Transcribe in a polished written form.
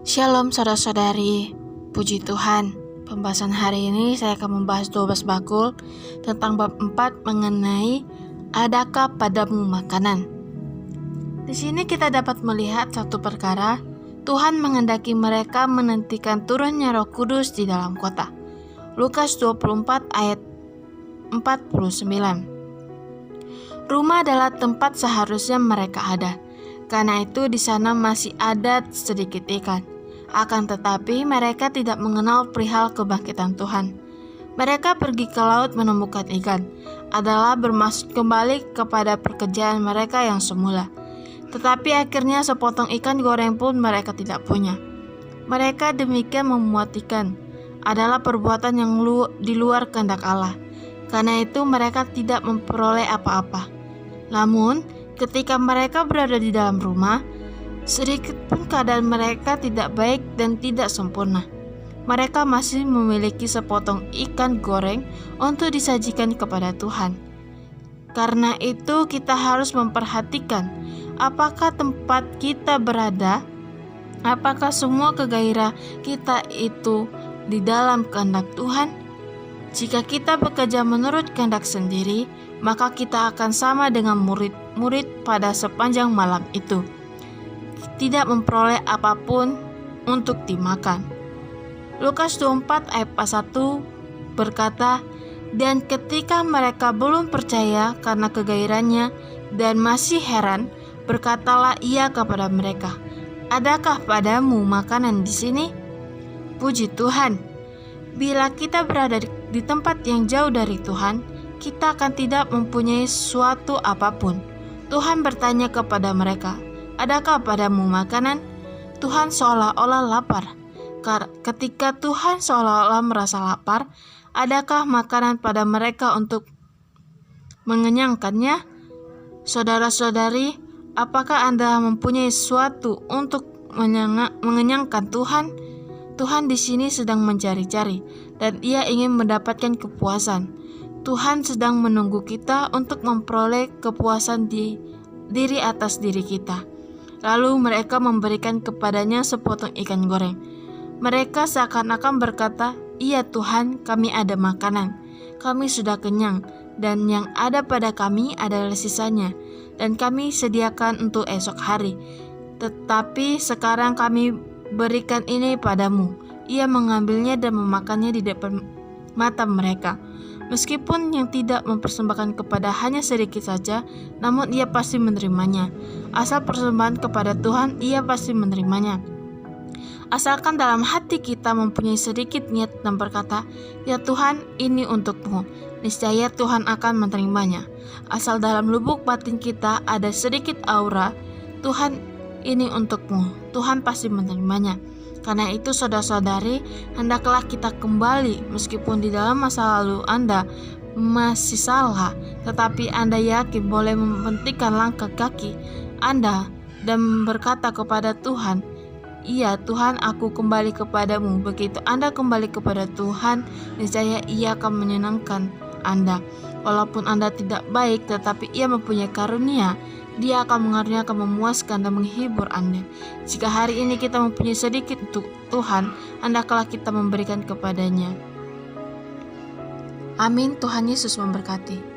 Shalom saudara-saudari, puji Tuhan. Pembahasan hari ini saya akan membahas 12 bakul tentang bab 4 mengenai adakah padamu makanan. Di sini kita dapat melihat satu perkara, Tuhan menghendaki mereka menantikan turunnya Roh Kudus di dalam kota. Lukas 24 ayat 49. Rumah adalah tempat seharusnya mereka ada. Karena itu di sana masih ada sedikit ikan. Akan tetapi mereka tidak mengenal perihal kebangkitan Tuhan. Mereka pergi ke laut menemukan ikan, adalah bermaksud kembali kepada pekerjaan mereka yang semula. Tetapi akhirnya sepotong ikan goreng pun mereka tidak punya. Mereka demikian memuat ikan, adalah perbuatan yang di luar kehendak Allah. Karena itu mereka tidak memperoleh apa-apa. Namun, ketika mereka berada di dalam rumah, sedikit pun keadaan mereka tidak baik dan tidak sempurna. Mereka masih memiliki sepotong ikan goreng untuk disajikan kepada Tuhan. Karena itu kita harus memperhatikan apakah tempat kita berada, apakah semua kegairah kita itu di dalam kehendak Tuhan. Jika kita bekerja menurut kehendak sendiri, maka kita akan sama dengan murid-murid pada sepanjang malam itu, tidak memperoleh apapun untuk dimakan. Lukas 24 ayat 1 berkata, dan ketika mereka belum percaya karena kegairahannya dan masih heran, berkatalah ia kepada mereka, adakah padamu makanan di sini? Puji Tuhan, bila kita berada di tempat yang jauh dari Tuhan, kita akan tidak mempunyai suatu apapun. Tuhan bertanya kepada mereka, adakah padamu makanan? Tuhan seolah-olah lapar. Ketika Tuhan seolah-olah merasa lapar, adakah makanan pada mereka untuk mengenyangkannya? Saudara-saudari, apakah Anda mempunyai sesuatu untuk mengenyangkan Tuhan? Tuhan di sini sedang mencari-cari dan Ia ingin mendapatkan kepuasan. Tuhan sedang menunggu kita untuk memperoleh kepuasan di diri atas diri kita. Lalu mereka memberikan kepadanya sepotong ikan goreng. Mereka seakan-akan berkata, iya Tuhan, kami ada makanan. Kami sudah kenyang dan yang ada pada kami adalah sisanya. Dan kami sediakan untuk esok hari. Tetapi sekarang kami berikan ini padamu. Ia mengambilnya dan memakannya di depan mata mereka. Meskipun yang tidak mempersembahkan kepada hanya sedikit saja, namun ia pasti menerimanya. Asal persembahan kepada Tuhan, ia pasti menerimanya. Asalkan dalam hati kita mempunyai sedikit niat dan berkata, ya Tuhan, ini untukmu. Niscaya Tuhan akan menerimanya. Asal dalam lubuk batin kita ada sedikit aura, Tuhan, ini untukmu. Tuhan pasti menerimanya. Karena itu saudara-saudari, hendaklah kita kembali meskipun di dalam masa lalu Anda masih salah, tetapi Anda yakin boleh mementingkan langkah kaki Anda dan berkata kepada Tuhan, iya Tuhan, aku kembali kepadamu. Begitu Anda kembali kepada Tuhan, niscaya Ia akan menyenangkan Anda. Walaupun Anda tidak baik, tetapi Ia mempunyai karunia, Dia akan mengaruniakan, memuaskan dan menghibur Anda. Jika hari ini kita mempunyai sedikit untuk Tuhan, hendaklah kita memberikan kepadanya. Amin. Tuhan Yesus memberkati.